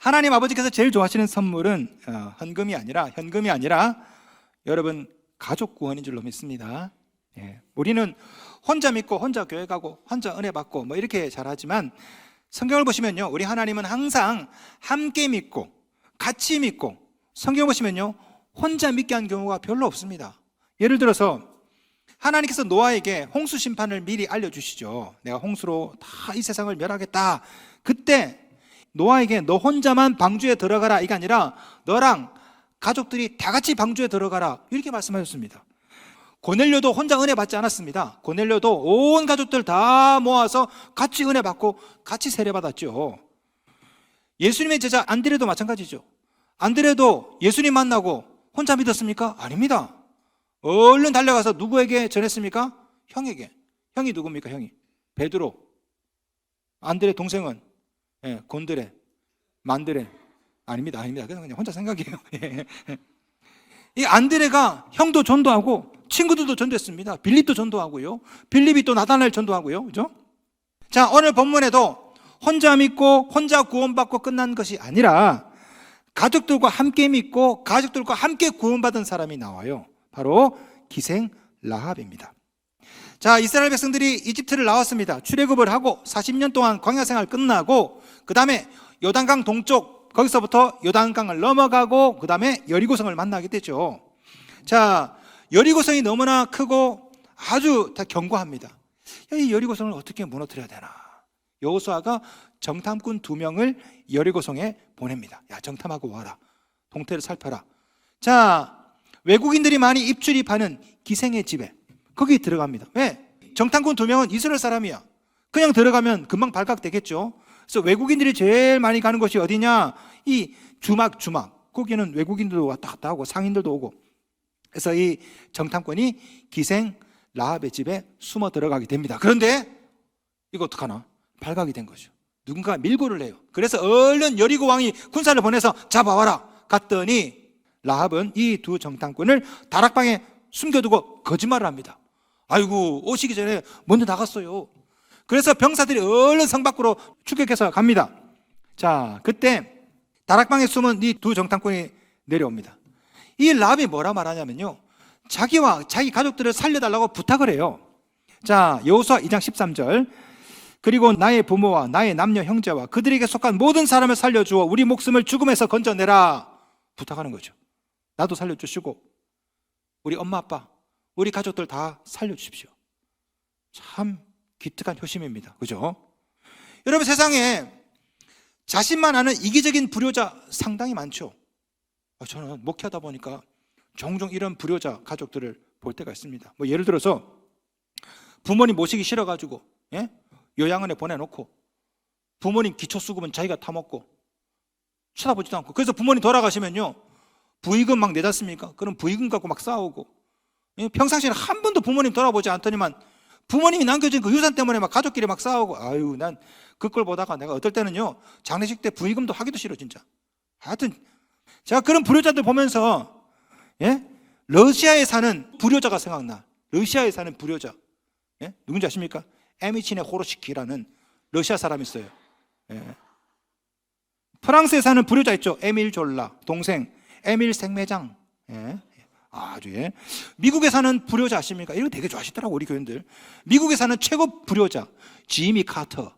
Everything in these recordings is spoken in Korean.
하나님 아버지께서 제일 좋아하시는 선물은 현금이 아니라 여러분 가족 구원인 줄로 믿습니다. 우리는 혼자 믿고 혼자 교회 가고 혼자 은혜 받고 뭐 이렇게 잘하지만 성경을 보시면요, 우리 하나님은 항상 함께 믿고 같이 믿고, 성경을 보시면요 혼자 믿게 한 경우가 별로 없습니다. 예를 들어서 하나님께서 노아에게 홍수 심판을 미리 알려주시죠. 내가 홍수로 다 이 세상을 멸하겠다. 그때 노아에게 너 혼자만 방주에 들어가라 이게 아니라 너랑 가족들이 다 같이 방주에 들어가라 이렇게 말씀하셨습니다. 고넬료도 혼자 은혜 받지 않았습니다. 고넬료도 온 가족들 다 모아서 같이 은혜 받고 같이 세례 받았죠. 예수님의 제자 안드레도 마찬가지죠. 안드레도 예수님 만나고 혼자 믿었습니까? 아닙니다. 얼른 달려가서 누구에게 전했습니까? 형에게. 형이 누굽니까? 형이 베드로. 안드레 동생은 곤드레, 만드레. 아닙니다. 그냥 혼자 생각이에요. 이 안드레가 형도 전도하고 친구들도 전도했습니다. 빌립도 전도하고요. 빌립이 또 나다나엘 전도하고요. 그죠? 자, 오늘 본문에도 혼자 믿고 혼자 구원받고 끝난 것이 아니라 가족들과 함께 믿고 가족들과 함께 구원받은 사람이 나와요. 바로 기생 라합입니다. 자, 이스라엘 백성들이 이집트를 나왔습니다. 출애굽을 하고 40년 동안 광야 생활 끝나고 그 다음에 요단강 동쪽, 거기서부터 요단강을 넘어가고 그 다음에 여리고성을 만나게 되죠. 자, 여리고성이 너무나 크고 아주 다 견고합니다. 이 여리고성을 어떻게 무너뜨려야 되나? 여호수아가 정탐꾼 2명을 여리고성에 보냅니다. 야, 정탐하고 와라. 동태를 살펴라. 자, 외국인들이 많이 입출입하는 기생의 집에 거기 들어갑니다. 왜? 정탐꾼 2명은 이스라엘 사람이야. 그냥 들어가면 금방 발각되겠죠. 그래서 외국인들이 제일 많이 가는 곳이 어디냐? 이 주막. 거기는 외국인들도 왔다 갔다 하고 상인들도 오고. 그래서 이 정탐꾼이 기생 라합의 집에 숨어 들어가게 됩니다. 그런데 이거 어떡하나? 발각이 된 거죠. 누군가 밀고를 해요. 그래서 얼른 여리고 왕이 군사를 보내서 잡아와라. 갔더니 라합은 이 두 정탐꾼을 다락방에 숨겨두고 거짓말을 합니다. 아이고, 오시기 전에 먼저 나갔어요. 그래서 병사들이 얼른 성 밖으로 추격해서 갑니다. 자, 그때 다락방에 숨은 이 두 정탐꾼이 내려옵니다. 이 라합이 뭐라 말하냐면요, 자기와 자기 가족들을 살려달라고 부탁을 해요. 자, 여호수아 2장 13절. 그리고 나의 부모와 나의 남녀 형제와 그들에게 속한 모든 사람을 살려주어 우리 목숨을 죽음에서 건져내라 부탁하는 거죠. 나도 살려주시고 우리 엄마 아빠 우리 가족들 다 살려주십시오. 참 기특한 효심입니다. 그죠? 여러분, 세상에 자신만 아는 이기적인 불효자 상당히 많죠. 저는 목회하다 보니까 종종 이런 불효자 가족들을 볼 때가 있습니다. 뭐 예를 들어서 부모님 모시기 싫어가지고 요양원에 보내놓고 부모님 기초수급은 자기가 타먹고 쳐다보지도 않고, 그래서 부모님 돌아가시면요 부의금 막 내지 않습니까? 그럼 부의금 갖고 막 싸우고, 평상시에는 한 번도 부모님 돌아보지 않더니만 부모님이 남겨준 그 유산 때문에 막 가족끼리 막 싸우고, 아유, 난 그걸 보다가 내가 어떨 때는요 장례식 때 부의금도 하기도 싫어 진짜. 하여튼 제가 그런 불효자들 보면서 러시아에 사는 불효자가 생각나. 러시아에 사는 불효자 누군지 아십니까? 에미치네 호로시키라는 러시아 사람이 있어요. 프랑스에 사는 불효자 있죠. 에밀 졸라 동생 에밀 생매장. 아주 미국에 사는 불효자 아십니까? 이거 되게 좋아하시더라고 우리 교인들. 미국에 사는 최고 불효자 지미 카터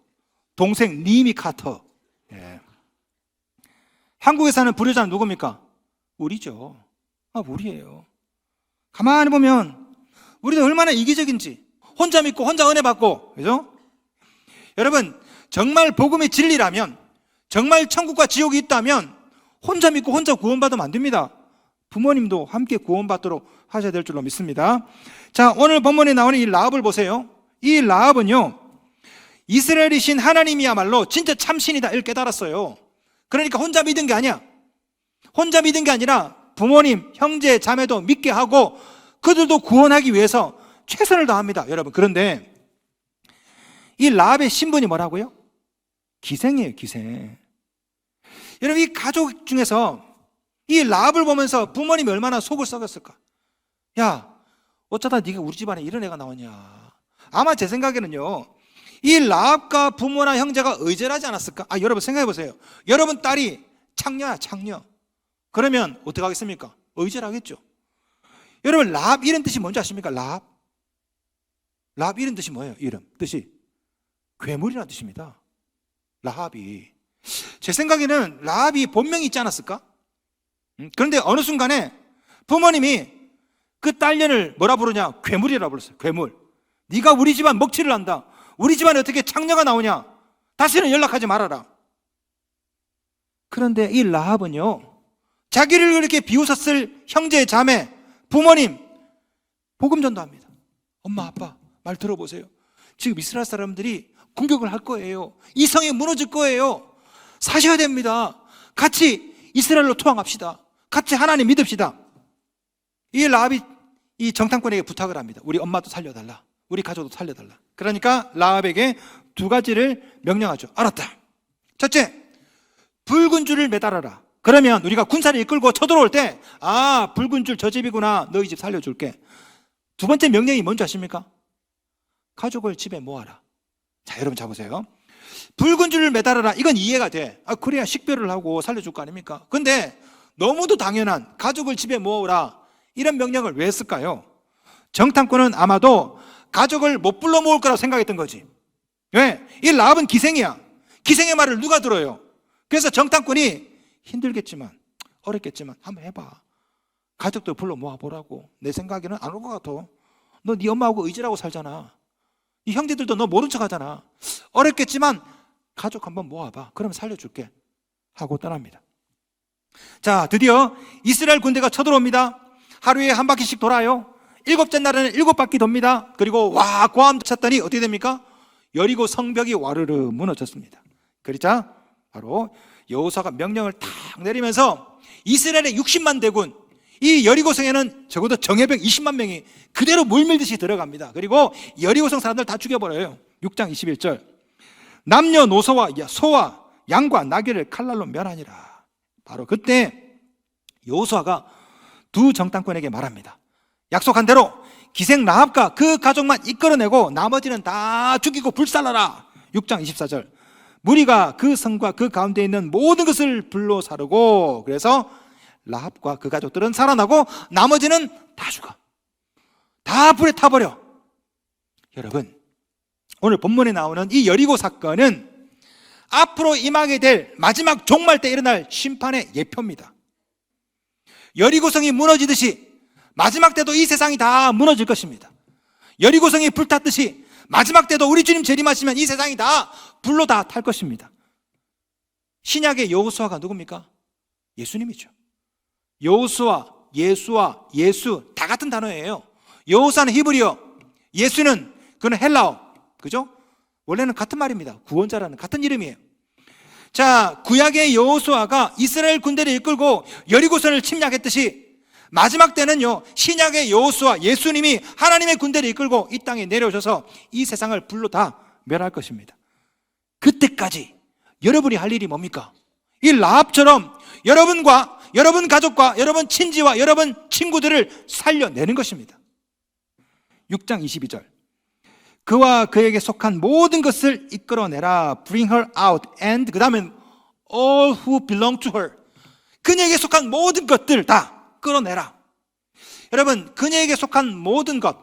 동생 리미 카터. 한국에 사는 불효자는 누굽니까? 우리죠. 우리예요. 가만히 보면 우리도 얼마나 이기적인지, 혼자 믿고 혼자 은혜 받고, 그죠? 여러분, 정말 복음의 진리라면, 정말 천국과 지옥이 있다면 혼자 믿고 혼자 구원받으면 안 됩니다. 부모님도 함께 구원받도록 하셔야 될 줄로 믿습니다. 자, 오늘 본문에 나오는 이 라합을 보세요. 이 라합은요 이스라엘의 신 하나님이야말로 진짜 참신이다 이걸 깨달았어요. 그러니까 혼자 믿은 게 아니야. 혼자 믿은 게 아니라 부모님, 형제, 자매도 믿게 하고 그들도 구원하기 위해서 최선을 다합니다. 여러분, 그런데 이 라합의 신분이 뭐라고요? 기생이에요. 기생. 여러분, 이 가족 중에서 이 라합을 보면서 부모님이 얼마나 속을 썩였을까? 야, 어쩌다 네가 우리 집안에 이런 애가 나오냐. 아마 제 생각에는요 이 라합과 부모나 형제가 의절하지 않았을까? 여러분 생각해 보세요. 여러분 딸이 창녀야, 창녀. 그러면 어떻게 하겠습니까? 의절하겠죠. 여러분, 라합 이런 뜻이 뭔지 아십니까? 라합 이런 뜻이 뭐예요? 이름 뜻이 괴물이라는 뜻입니다. 라합이, 제 생각에는 라합이 본명이 있지 않았을까? 그런데 어느 순간에 부모님이 그 딸년을 뭐라 부르냐? 괴물이라 불렀어요. 괴물. 네가 우리 집안 먹칠을 한다. 우리 집안에 어떻게 창녀가 나오냐? 다시는 연락하지 말아라. 그런데 이 라합은요, 자기를 그렇게 비웃었을 형제, 자매, 부모님 복음 전도합니다. 엄마, 아빠 말 들어보세요. 지금 이스라엘 사람들이 공격을 할 거예요. 이 성이 무너질 거예요. 사셔야 됩니다. 같이 이스라엘로 투항합시다. 같이 하나님 믿읍시다. 이 라합이 이 정탐꾼에게 부탁을 합니다. 우리 엄마도 살려달라. 우리 가족도 살려달라. 그러니까 라합에게 두 가지를 명령하죠. 알았다. 첫째, 붉은 줄을 매달아라. 그러면 우리가 군사를 이끌고 쳐들어올 때, 아, 붉은 줄 저 집이구나. 너희 집 살려줄게. 두 번째 명령이 뭔지 아십니까? 가족을 집에 모아라. 자, 여러분 잡으세요. 붉은 줄을 매달아라. 이건 이해가 돼. 아, 그래야 식별을 하고 살려줄 거 아닙니까? 근데 너무도 당연한 가족을 집에 모으라, 이런 명령을 왜 했을까요? 정탐꾼은 아마도 가족을 못 불러 모을 거라고 생각했던 거지. 왜? 이 라합은 기생이야. 기생의 말을 누가 들어요? 그래서 정탐꾼이 힘들겠지만, 어렵겠지만 한번 해봐. 가족들 불러 모아보라고. 내 생각에는 안 올 것 같아. 너 네 엄마하고 의지라고 살잖아. 이 형제들도 너 모른 척 하잖아. 어렵겠지만 가족 한번 모아봐. 그럼 살려줄게 하고 떠납니다. 자, 드디어 이스라엘 군대가 쳐들어옵니다. 하루에 한 바퀴씩 돌아요. 일곱째 날에는 7바퀴 돕니다. 그리고 와, 고함 쳤더니 어떻게 됩니까? 여리고 성벽이 와르르 무너졌습니다. 그러자 바로 여호수아가 명령을 탁 내리면서 이스라엘의 60만 대군, 이 여리고성에는 적어도 정예병 20만 명이 그대로 물밀듯이 들어갑니다. 그리고 여리고성 사람들 다 죽여버려요. 6장 21절. 남녀노소와 소와 양과 나귀를 칼날로 멸하니라. 바로 그때 여호수아가 두 정탐꾼에게 말합니다. 약속한 대로 기생 라합과 그 가족만 이끌어내고 나머지는 다 죽이고 불살라라. 6장 24절. 무리가 그 성과 그 가운데 있는 모든 것을 불로 사르고, 그래서 라합과 그 가족들은 살아나고 나머지는 다 죽어. 다 불에 타버려. 여러분, 오늘 본문에 나오는 이 여리고 사건은 앞으로 임하게 될 마지막 종말 때 일어날 심판의 예표입니다. 여리고성이 무너지듯이 마지막 때도 이 세상이 다 무너질 것입니다. 여리고성이 불탔듯이 마지막 때도 우리 주님 재림하시면 이 세상이 다 불로 다 탈 것입니다. 신약의 여호수아가 누굽니까? 예수님이죠. 여호수아, 예수와 예수 다 같은 단어예요. 여호수아는 히브리어, 예수는 그는 헬라어. 그죠? 원래는 같은 말입니다. 구원자라는 같은 이름이에요. 자, 구약의 여호수아가 이스라엘 군대를 이끌고 여리고성을 침략했듯이 마지막 때는요, 신약의 여호수아 예수님이 하나님의 군대를 이끌고 이 땅에 내려오셔서 이 세상을 불로 다 멸할 것입니다. 그때까지 여러분이 할 일이 뭡니까? 이 라합처럼 여러분과 여러분 가족과 여러분 친지와 여러분 친구들을 살려내는 것입니다. 6장 22절. 그와 그에게 속한 모든 것을 이끌어내라. Bring her out. And 그 다음엔 all who belong to her. 그녀에게 속한 모든 것들 다 끌어내라. 여러분, 그녀에게 속한 모든 것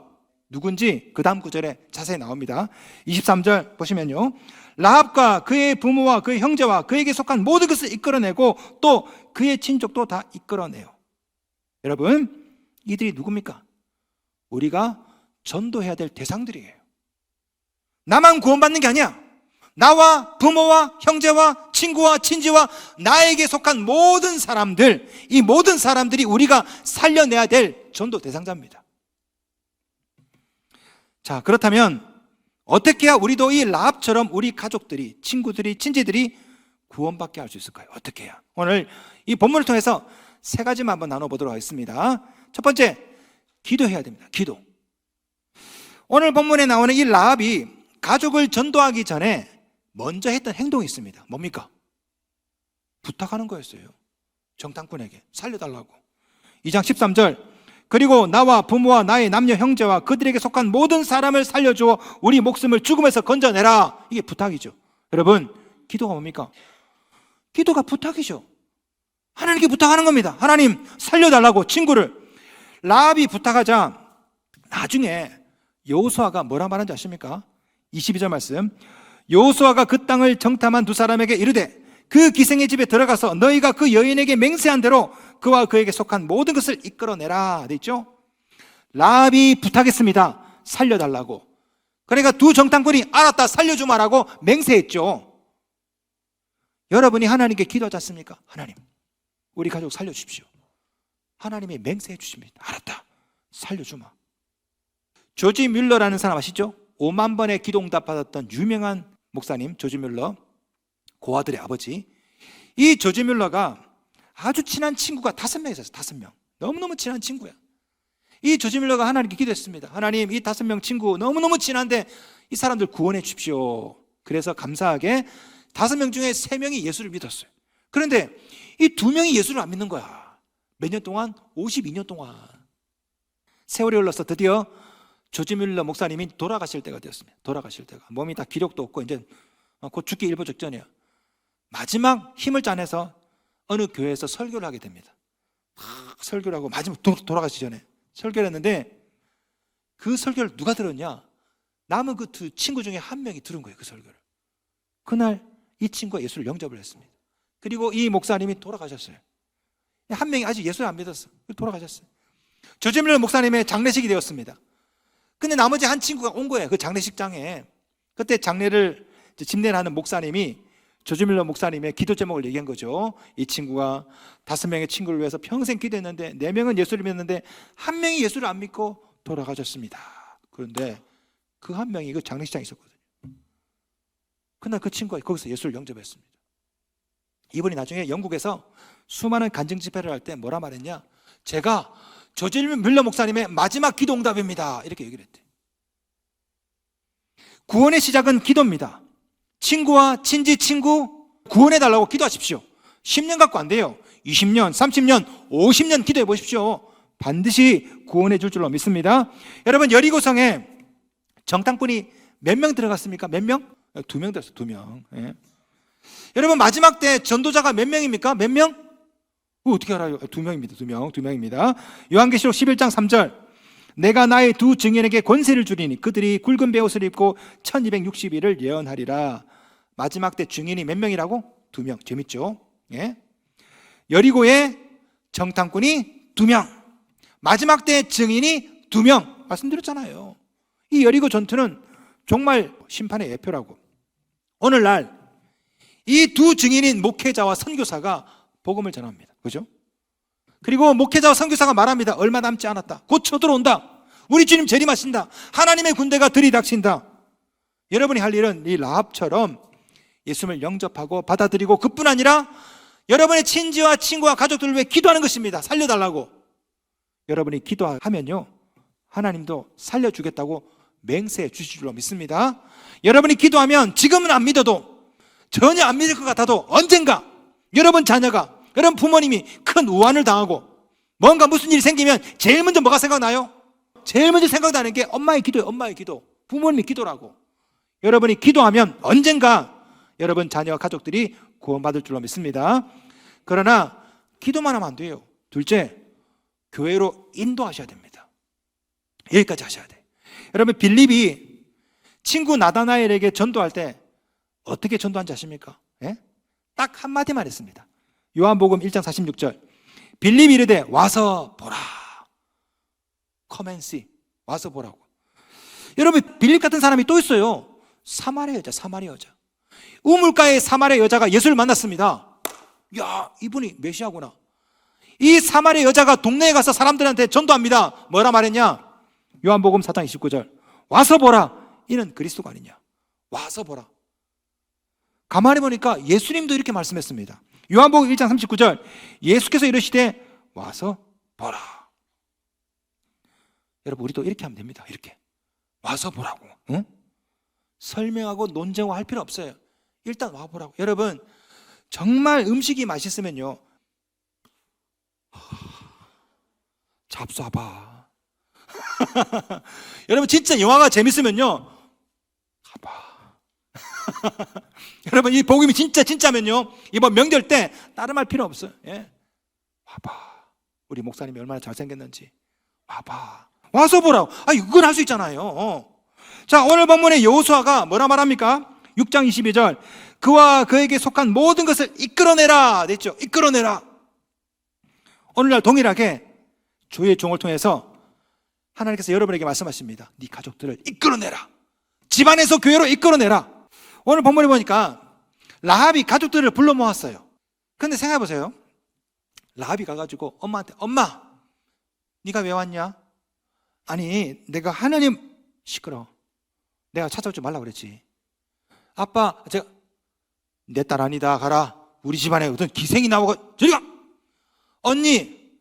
누군지 그 다음 구절에 자세히 나옵니다. 23절 보시면요, 라합과 그의 부모와 그의 형제와 그에게 속한 모든 것을 이끌어내고 또 그의 친족도 다 이끌어내요. 여러분, 이들이 누굽니까? 우리가 전도해야 될 대상들이에요. 나만 구원받는 게 아니야. 나와 부모와 형제와 친구와 친지와 나에게 속한 모든 사람들, 이 모든 사람들이 우리가 살려내야 될 전도 대상자입니다. 자, 그렇다면 어떻게 해야 우리도 이 라합처럼 우리 가족들이, 친구들이, 친지들이 구원받게 할 수 있을까요? 어떻게 해야? 오늘 이 본문을 통해서 세 가지만 한번 나눠보도록 하겠습니다. 첫 번째, 기도해야 됩니다. 기도. 오늘 본문에 나오는 이 라합이 가족을 전도하기 전에 먼저 했던 행동이 있습니다. 뭡니까? 부탁하는 거였어요. 정탐꾼에게 살려달라고. 2장 13절. 그리고 나와 부모와 나의 남녀 형제와 그들에게 속한 모든 사람을 살려주어 우리 목숨을 죽음에서 건져내라. 이게 부탁이죠. 여러분, 기도가 뭡니까? 기도가 부탁이죠. 하나님께 부탁하는 겁니다. 하나님 살려달라고 친구를. 라합이 부탁하자 나중에 여호수아가 뭐라 말한지 아십니까? 22절 말씀. 여호수아가 그 땅을 정탐한 두 사람에게 이르되 그 기생의 집에 들어가서 너희가 그 여인에게 맹세한 대로 그와 그에게 속한 모든 것을 이끌어내라. 돼 있죠? 라합이 부탁했습니다. 살려달라고. 그러니까 두 정탐꾼이 알았다 살려주마라고 맹세했죠. 여러분이 하나님께 기도하지 않습니까? 하나님 우리 가족 살려주십시오. 하나님이 맹세해 주십니다. 알았다 살려주마. 조지 뮬러라는 사람 아시죠? 5만 번의 기도 응답 받았던 유명한 목사님 조지 뮬러, 고아들의 아버지. 이 조지 뮬러가 아주 친한 친구가 5명 있었어요. 5명. 너무너무 친한 친구야. 이 조지 뮬러가 하나님께 기도했습니다. 하나님 이 5명 친구 너무너무 친한데 이 사람들 구원해 주십시오. 그래서 감사하게 5명 중에 3명이 예수를 믿었어요. 그런데 이 2명이 예수를 안 믿는 거야. 몇 년 동안? 52년 동안. 세월이 흘러서 드디어 조지 뮬러 목사님이 돌아가실 때가 되었습니다. 돌아가실 때가. 몸이 다 기력도 없고 이제 곧 죽기 일보 직전이야. 마지막 힘을 짜내서 어느 교회에서 설교를 하게 됩니다. 설교를 하고 마지막 돌아가시기 전에 설교를 했는데 그 설교를 누가 들었냐? 남은 그 두 친구 중에 한 명이 들은 거예요. 그 설교를. 그날 이 친구가 예수를 영접을 했습니다. 그리고 이 목사님이 돌아가셨어요. 한 명이 아직 예수를 안 믿었어. 돌아가셨어요. 조지 뮬러 목사님의 장례식이 되었습니다. 근데 나머지 한 친구가 온 거예요. 그 장례식장에. 그때 장례를 집례를 하는 목사님이 조지 뮬러 목사님의 기도 제목을 얘기한 거죠. 이 친구가 5명의 친구를 위해서 평생 기도했는데 4명은 예수를 믿었는데 한 명이 예수를 안 믿고 돌아가셨습니다. 그런데 그 한 명이 그 장례식장에 있었거든요. 그날 그 친구가 거기서 예수를 영접했습니다. 이분이 나중에 영국에서 수많은 간증 집회를 할 때 뭐라 말했냐? 제가 조지 뮬러 목사님의 마지막 기도 응답입니다. 이렇게 얘기를 했대. 구원의 시작은 기도입니다. 친구와 친지 친구 구원해달라고 기도하십시오. 10년 갖고 안 돼요. 20년, 30년, 50년 기도해 보십시오. 반드시 구원해 줄 줄로 믿습니다. 여러분 여리고성에 정탐꾼이 몇 명 들어갔습니까? 몇 명? 2명 들었어요. 2명. 예. 여러분 마지막 때 전도자가 몇 명입니까? 몇 명? 어떻게 알아요? 2명입니다. 2명입니다. 요한계시록 11장 3절. 내가 나의 두 증인에게 권세를 주리니 그들이 굵은 베옷을 입고 1260일을 예언하리라. 마지막 때 증인이 몇 명이라고? 2명. 재밌죠? 예? 여리고의 정탐꾼이 2명. 마지막 때 증인이 2명. 말씀드렸잖아요. 이 여리고 전투는 정말 심판의 예표라고. 오늘날 이 두 증인인 목회자와 선교사가 복음을 전합니다. 그죠? 그리고 목회자와 선교사가 말합니다. 얼마 남지 않았다. 곧 쳐들어온다. 우리 주님 재림하신다. 하나님의 군대가 들이닥친다. 여러분이 할 일은 이 라합처럼 예수님을 영접하고 받아들이고 그뿐 아니라 여러분의 친지와 친구와 가족들을 위해 기도하는 것입니다. 살려달라고. 여러분이 기도하면요 하나님도 살려주겠다고 맹세해 주실 줄로 믿습니다. 여러분이 기도하면 지금은 안 믿어도 전혀 안 믿을 것 같아도 언젠가 여러분 자녀가 여러분 부모님이 큰 우환을 당하고 뭔가 무슨 일이 생기면 제일 먼저 뭐가 생각나요? 제일 먼저 생각나는 게 엄마의 기도예요. 엄마의 기도. 부모님의 기도라고. 여러분이 기도하면 언젠가 여러분 자녀와 가족들이 구원받을 줄로 믿습니다. 그러나 기도만 하면 안 돼요. 둘째, 교회로 인도하셔야 됩니다. 여기까지 하셔야 돼. 여러분 빌립이 친구 나다나엘에게 전도할 때 어떻게 전도한지 아십니까? 예? 딱 한마디만 했습니다. 요한복음 1장 46절. 빌립이 이르되 와서 보라. Come and see. 와서 보라고. 여러분 빌립 같은 사람이 또 있어요. 사마리아 여자, 사마리아 여자. 우물가의 사마리아 여자가 예수를 만났습니다. 야, 이분이 메시아구나. 이 사마리아 여자가 동네에 가서 사람들한테 전도합니다. 뭐라 말했냐? 요한복음 4장 29절. 와서 보라. 이는 그리스도가 아니냐. 와서 보라. 가만히 보니까 예수님도 이렇게 말씀했습니다. 요한복음 1장 39절. 예수께서 이르시되 와서 보라. 여러분 우리도 이렇게 하면 됩니다. 이렇게 와서 보라고. 응? 설명하고 논쟁하고 할 필요 없어요. 일단 와보라고. 여러분 정말 음식이 맛있으면요 잡숴봐. 여러분 진짜 영화가 재밌으면요 가봐. 여러분 이 복음이 진짜면요 이번 명절 때 다른 말 필요 없어요. 예? 와봐. 우리 목사님이 얼마나 잘생겼는지. 와봐. 와서 보라고. 이건 할 수 있잖아요. 자, 오늘 본문의 여호수아가 뭐라 말합니까? 6장 22절. 그와 그에게 속한 모든 것을 이끌어내라. 됐죠? 이끌어내라. 오늘날 동일하게 주의 종을 통해서 하나님께서 여러분에게 말씀하십니다. 네 가족들을 이끌어내라. 집안에서 교회로 이끌어내라. 오늘 본문에 보니까 라합이 가족들을 불러 모았어요. 근데 생각해 보세요. 라합이 가가지고 엄마한테, 엄마, 네가 왜 왔냐? 아니, 내가 하나님, 시끄러워. 내가 찾아오지 말라고 그랬지. 아빠, 제가 내 딸 아니다, 가라. 우리 집안에 어떤 기생이 나오고 저리 가. 언니,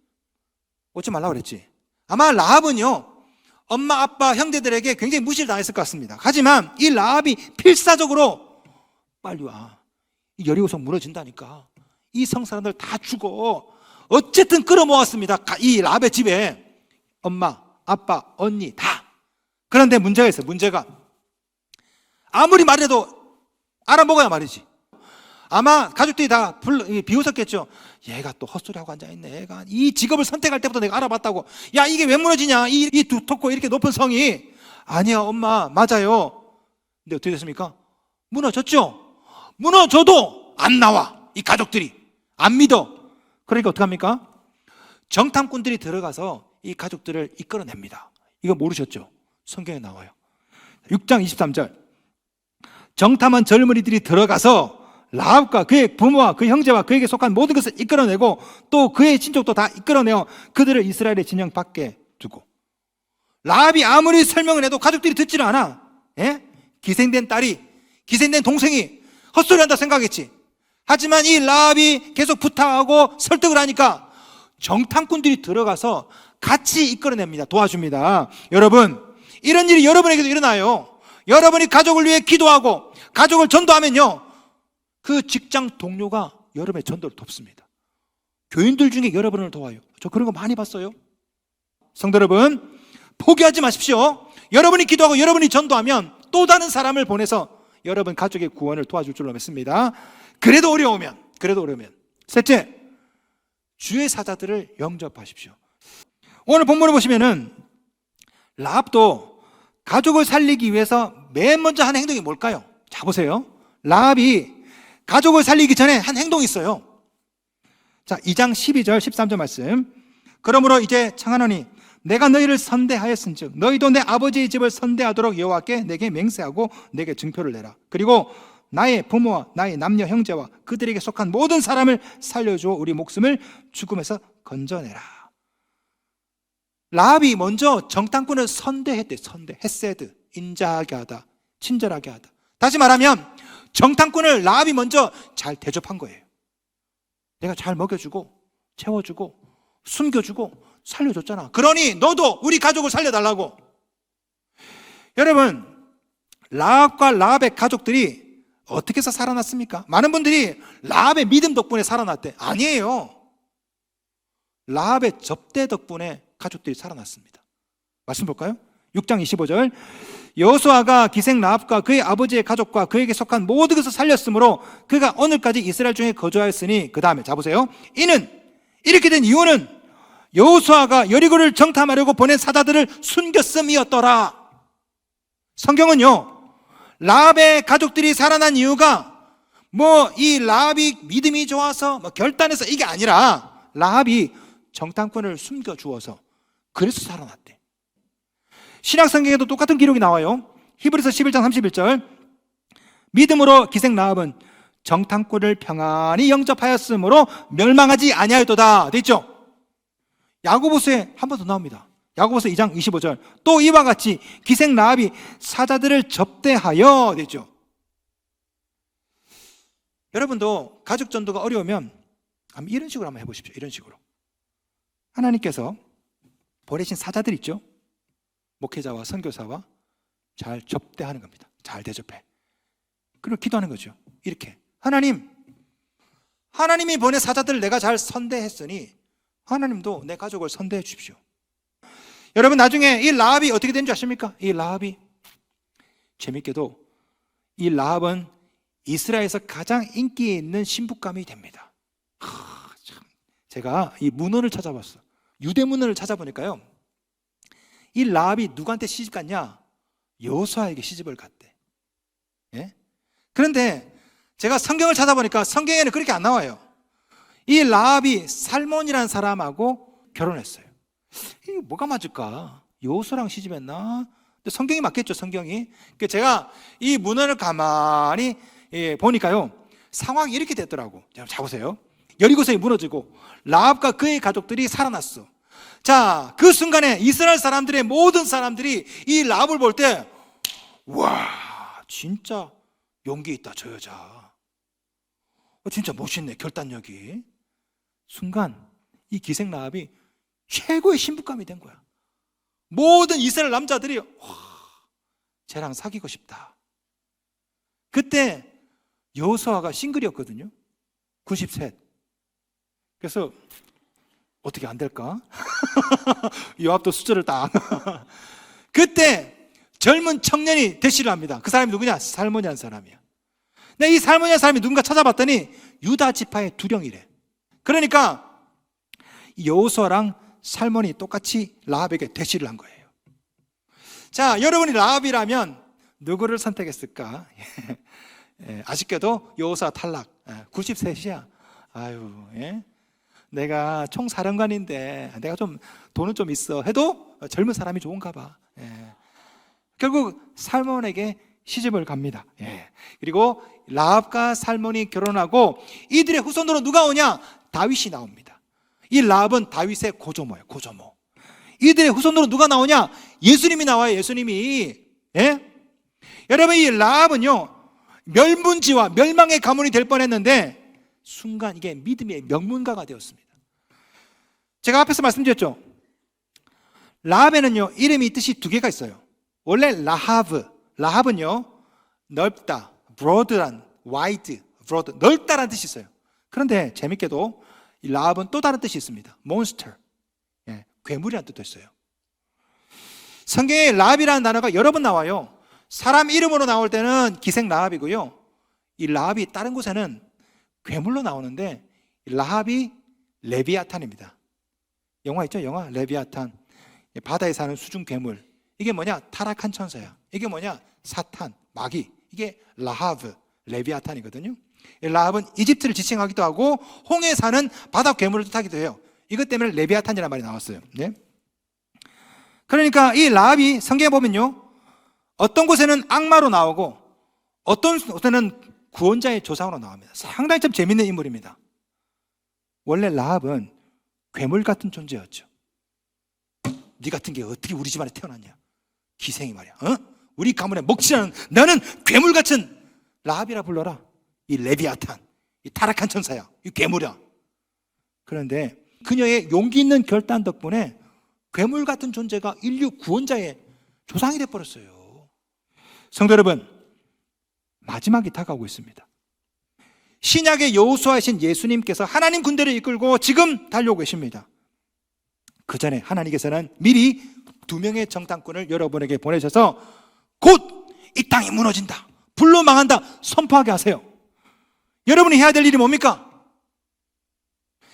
오지 말라고 그랬지. 아마 라합은요, 엄마, 아빠, 형제들에게 굉장히 무시를 당했을 것 같습니다. 하지만 이 라합이 필사적으로 빨리 와. 이 여리고성 무너진다니까. 이 성 사람들 다 죽어. 어쨌든 끌어모았습니다. 이 라합의 집에 엄마, 아빠, 언니 다. 그런데 문제가 있어요. 문제가 아무리 말해도 알아먹어야 말이지. 아마 가족들이 다 비웃었겠죠. 얘가 또 헛소리하고 앉아있네. 얘가 이 직업을 선택할 때부터 내가 알아봤다고. 야, 이게 왜 무너지냐? 이 두텁고 이렇게 높은 성이. 아니야, 엄마, 맞아요. 근데 어떻게 됐습니까? 무너졌죠? 무너져도 안 나와. 이 가족들이 안 믿어. 그러니까 어떡합니까? 정탐꾼들이 들어가서 이 가족들을 이끌어냅니다. 이거 모르셨죠? 성경에 나와요. 6장 23절. 정탐한 젊은이들이 들어가서 라합과 그의 부모와 그 형제와 그에게 속한 모든 것을 이끌어내고 또 그의 친족도 다 이끌어내어 그들을 이스라엘의 진영 밖에 두고. 라합이 아무리 설명을 해도 가족들이 듣지를 않아. 예? 기생된 딸이, 기생된 동생이 헛소리한다 생각했지. 하지만 이 라합이 계속 부탁하고 설득을 하니까 정탐꾼들이 들어가서 같이 이끌어냅니다. 도와줍니다. 여러분, 이런 일이 여러분에게도 일어나요. 여러분이 가족을 위해 기도하고 가족을 전도하면요, 그 직장 동료가 여러분의 전도를 돕습니다. 교인들 중에 여러분을 도와요. 저 그런 거 많이 봤어요. 성도 여러분, 포기하지 마십시오. 여러분이 기도하고 여러분이 전도하면 또 다른 사람을 보내서 여러분 가족의 구원을 도와줄 줄로 믿습니다. 그래도 어려우면. 셋째, 주의 사자들을 영접하십시오. 오늘 본문을 보시면은 라합도 가족을 살리기 위해서 맨 먼저 한 행동이 뭘까요? 자, 보세요. 라합이 가족을 살리기 전에 한 행동이 있어요. 자, 2장 12절 13절 말씀. 그러므로 이제 청하노니 내가 너희를 선대하였은즉 너희도 내 아버지의 집을 선대하도록 여호와께 내게 맹세하고 내게 증표를 내라. 그리고 나의 부모와 나의 남녀 형제와 그들에게 속한 모든 사람을 살려주어 우리 목숨을 죽음에서 건져내라. 라합이 먼저 정탐꾼을 선대했대. 헤세드, 인자하게 하다, 친절하게 하다. 다시 말하면 정탐꾼을 라합이 먼저 잘 대접한 거예요. 내가 잘 먹여주고 채워주고 숨겨주고 살려줬잖아. 그러니 너도 우리 가족을 살려달라고. 여러분, 라합과 라합의 가족들이 어떻게 해서 살아났습니까? 많은 분들이 라합의 믿음 덕분에 살아났대. 아니에요. 라합의 접대 덕분에 가족들이 살아났습니다. 말씀 볼까요? 6장 25절. 여호수아가 기생 라합과 그의 아버지의 가족과 그에게 속한 모든 것을 살렸으므로 그가 오늘까지 이스라엘 중에 거주하였으니. 그 다음에 자 보세요. 이렇게 된 이유는 여호수아가 여리고를 정탐하려고 보낸 사자들을 숨겼음이었더라. 성경은요, 라합의 가족들이 살아난 이유가 이 라합이 믿음이 좋아서 결단해서 이게 아니라 라합이 정탐꾼을 숨겨주어서 그래서 살아났대. 신약 성경에도 똑같은 기록이 나와요. 히브리서 11장 31절. 믿음으로 기생 라합은 정탐꾼을 평안히 영접하였으므로 멸망하지 아니하였도다. 됐죠? 야고보서에 한 번 더 나옵니다. 야고보서 2장 25절. 또 이와 같이 기생 라합이 사자들을 접대하여. 됐죠? 여러분도 가족 전도가 어려우면 이런 식으로 한번 해보십시오. 이런 식으로. 하나님께서 보내신 사자들 있죠? 목회자와 선교사와 잘 접대하는 겁니다. 잘 대접해. 그리고 기도하는 거죠. 이렇게. 하나님이 보낸 사자들을 내가 잘 선대했으니 하나님도 내 가족을 선대해 주십시오. 여러분, 나중에 이 라합이 어떻게 된 줄 아십니까? 이 라합이 재밌게도 이 라합은 이스라엘에서 가장 인기 있는 신부감이 됩니다. 참 제가 이 문헌을 찾아봤어. 유대 문헌을 찾아보니까요, 이 라합이 누구한테 시집 갔냐? 여호수아에게 시집을 갔대. 예? 그런데 제가 성경을 찾아보니까 성경에는 그렇게 안 나와요. 이 라합이 살몬이라는 사람하고 결혼했어요. 이게 뭐가 맞을까? 여호수아랑 시집했나? 근데 성경이 맞겠죠, 성경이. 그러니까 제가 이 문헌을 가만히 보니까요, 상황이 이렇게 됐더라고. 자, 보세요. 여리고성이 무너지고 라합과 그의 가족들이 살아났어. 자, 그 순간에 이스라엘 사람들의 모든 사람들이 이 라합을 볼 때, 와, 진짜 용기 있다, 저 여자. 진짜 멋있네, 결단력이. 순간 이 기생 라합이 최고의 신부감이 된 거야. 모든 이스라엘 남자들이, 와, 쟤랑 사귀고 싶다. 그때 여호수아가 싱글이었거든요. 90세. 그래서 어떻게 안 될까? 요압도 수저를 딱. 그때 젊은 청년이 대시를 합니다. 그 사람이 누구냐? 살몬이라는 사람이야. 근데 이 살몬이라는 사람이 누군가 찾아봤더니 유다 지파의 두령이래. 그러니까 여호수아랑 살몬이 똑같이 라합에게 대시를 한 거예요. 자, 여러분이 라합이라면 누구를 선택했을까? 아쉽게도 여호수아 탈락. 90세시야. 아유, 예? 내가 총사령관인데 내가 좀 돈은 좀 있어 해도 젊은 사람이 좋은가 봐. 예. 결국 살몬에게 시집을 갑니다. 예. 그리고 라합과 살몬이 결혼하고 이들의 후손으로 누가 오냐? 다윗이 나옵니다. 이 라합은 다윗의 고조모예요, 고조모. 이들의 후손으로 누가 나오냐? 예수님이 나와요, 예수님이. 예? 여러분, 이 라합은요, 멸문지와 멸망의 가문이 될 뻔했는데 순간 이게 믿음의 명문가가 되었습니다. 제가 앞에서 말씀드렸죠. 라합에는요, 이름이 뜻이 두 개가 있어요. 원래 라합은요, 넓다, broad란, wide, broad, 넓다라는 뜻이 있어요. 그런데 재밌게도 이 라합은 또 다른 뜻이 있습니다. monster, 예, 괴물이라는 뜻도 있어요. 성경에 라합이라는 단어가 여러 번 나와요. 사람 이름으로 나올 때는 기생 라합이고요, 이 라합이 다른 곳에는 괴물로 나오는데 라합이 레비아탄입니다. 영화 있죠? 영화 레비아탄. 바다에 사는 수중 괴물. 이게 뭐냐? 타락한 천사야. 이게 뭐냐? 사탄, 마귀. 이게 라하브, 레비아탄이거든요. 라합은 이집트를 지칭하기도 하고 홍해에 사는 바다 괴물을 뜻하기도 해요. 이것 때문에 레비아탄이라는 말이 나왔어요. 네? 그러니까 이 라합이 성경에 보면요, 어떤 곳에는 악마로 나오고 어떤 곳에는 구원자의 조상으로 나옵니다. 상당히 좀 재밌는 인물입니다. 원래 라합은 괴물 같은 존재였죠. 네 같은 게 어떻게 우리 집안에 태어났냐? 기생이 말이야. 우리 가문에 먹지 않은 나는 괴물 같은 라합이라 불러라. 이 레비아탄, 이 타락한 천사야, 이 괴물이야. 그런데 그녀의 용기 있는 결단 덕분에 괴물 같은 존재가 인류 구원자의 조상이 되어버렸어요. 성도 여러분, 마지막이 다가오고 있습니다. 신약의 여호수아이신 예수님께서 하나님 군대를 이끌고 지금 달려오고 계십니다. 그 전에 하나님께서는 미리 2명의 정탐꾼을 여러분에게 보내셔서 곧 이 땅이 무너진다, 불로 망한다 선포하게 하세요. 여러분이 해야 될 일이 뭡니까?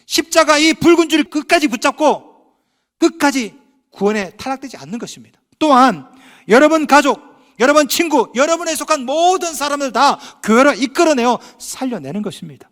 십자가 이 붉은 줄을 끝까지 붙잡고 끝까지 구원에 타락되지 않는 것입니다. 또한 여러분 가족, 여러분 친구, 여러분에 속한 모든 사람을 다 교회로 이끌어내어 살려내는 것입니다.